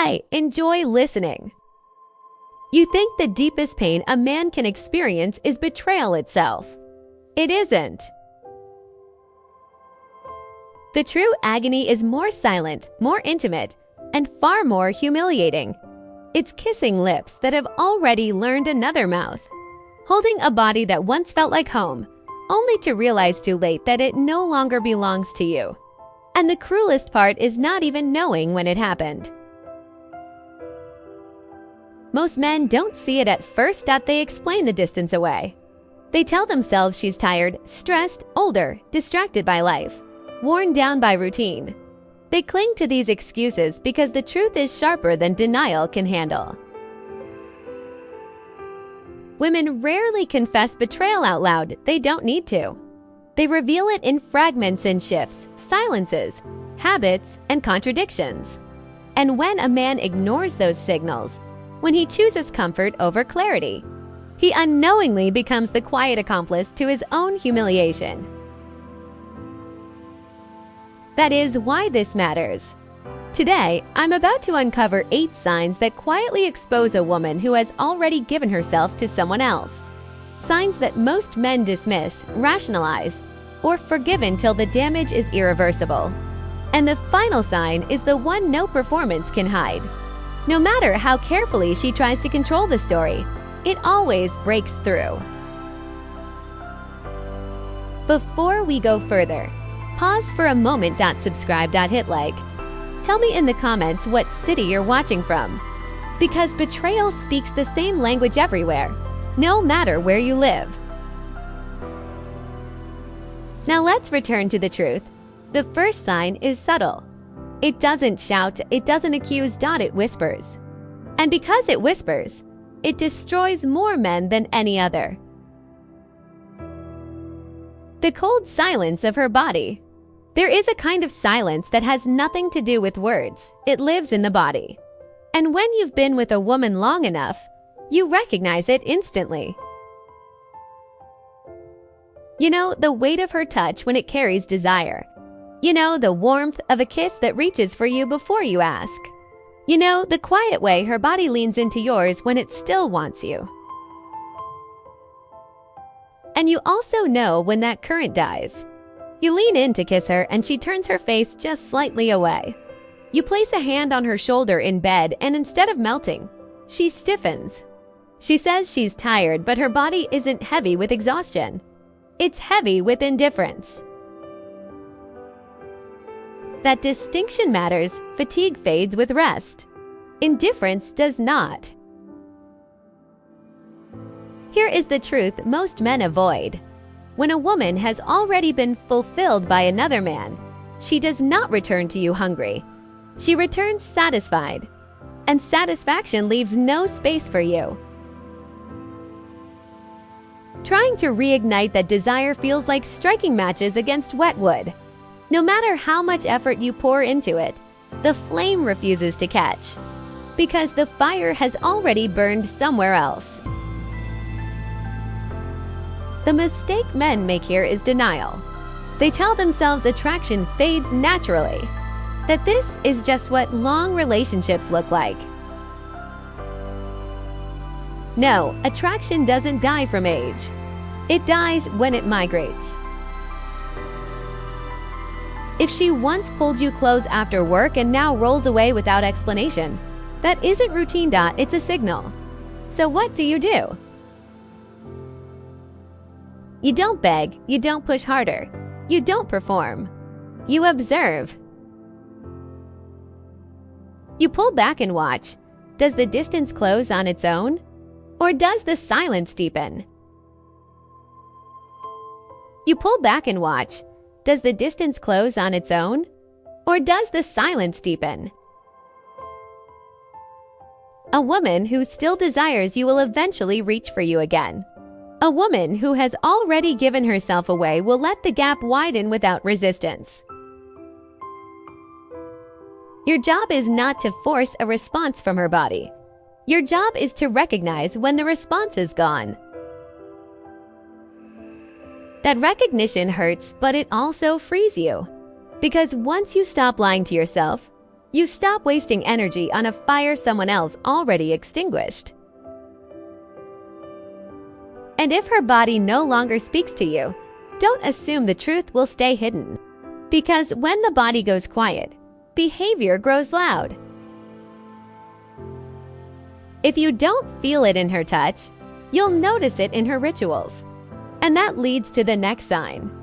Hi, enjoy listening. You think the deepest pain a man can experience is betrayal itself. It isn't. The true agony is more silent, more intimate, and far more humiliating. It's kissing lips that have already learned another mouth, holding a body that once felt like home, only to realize too late that it no longer belongs to you. And the cruelest part is not even knowing when it happened. Most men don't see it at first that they explain the distance away. They tell themselves she's tired, stressed, older, distracted by life, worn down by routine. They cling to these excuses because the truth is sharper than denial can handle. Women rarely confess betrayal out loud. They don't need to. They reveal it in fragments and shifts, silences, habits, and contradictions. And when a man ignores those signals, when he chooses comfort over clarity, he unknowingly becomes the quiet accomplice to his own humiliation. That is why this matters. Today, I'm about to uncover 8 signs that quietly expose a woman who has already given herself to someone else. Signs that most men dismiss, rationalize, or forgive until the damage is irreversible. And the final sign is the one no performance can hide. No matter how carefully she tries to control the story, it always breaks through. Before we go further, pause for a moment. Subscribe. Hit like. Tell me in the comments what city you're watching from. Because betrayal speaks the same language everywhere, no matter where you live. Now let's return to the truth. The first sign is subtle. It doesn't shout, it doesn't accuse. It whispers. And because it whispers, it destroys more men than any other. The cold silence of her body. There is a kind of silence that has nothing to do with words. It lives in the body. And when you've been with a woman long enough, you recognize it instantly. You know the weight of her touch when it carries desire. You know the warmth of a kiss that reaches for you before you ask. You know the quiet way her body leans into yours when it still wants you. And you also know when that current dies. You lean in to kiss her and she turns her face just slightly away. You place a hand on her shoulder in bed and instead of melting, she stiffens. She says she's tired, but her body isn't heavy with exhaustion. It's heavy with indifference. That distinction matters. Fatigue fades with rest. Indifference does not. Here is the truth most men avoid. When a woman has already been fulfilled by another man, she does not return to you hungry. She returns satisfied. And satisfaction leaves no space for you. Trying to reignite that desire feels like striking matches against wet wood. No matter how much effort you pour into it, the flame refuses to catch, because the fire has already burned somewhere else. The mistake men make here is denial. They tell themselves attraction fades naturally, that this is just what long relationships look like. No, attraction doesn't die from age. It dies when it migrates. If she once pulled you close after work and now rolls away without explanation, that isn't routine. It's a signal. So what do? You don't beg, you don't push harder, you don't perform. You observe. You pull back and watch. Does the distance close on its own? Or does the silence deepen? You pull back and watch. Does the distance close on its own? Or does the silence deepen? A woman who still desires you will eventually reach for you again. A woman who has already given herself away will let the gap widen without resistance. Your job is not to force a response from her body. Your job is to recognize when the response is gone. That recognition hurts, but it also frees you. Because once you stop lying to yourself, You stop wasting energy on a fire someone else already extinguished. And if her body no longer speaks to you, don't assume the truth will stay hidden. Because when the body goes quiet, behavior grows loud. If you don't feel it in her touch, you'll notice it in her rituals. And that leads to the next sign.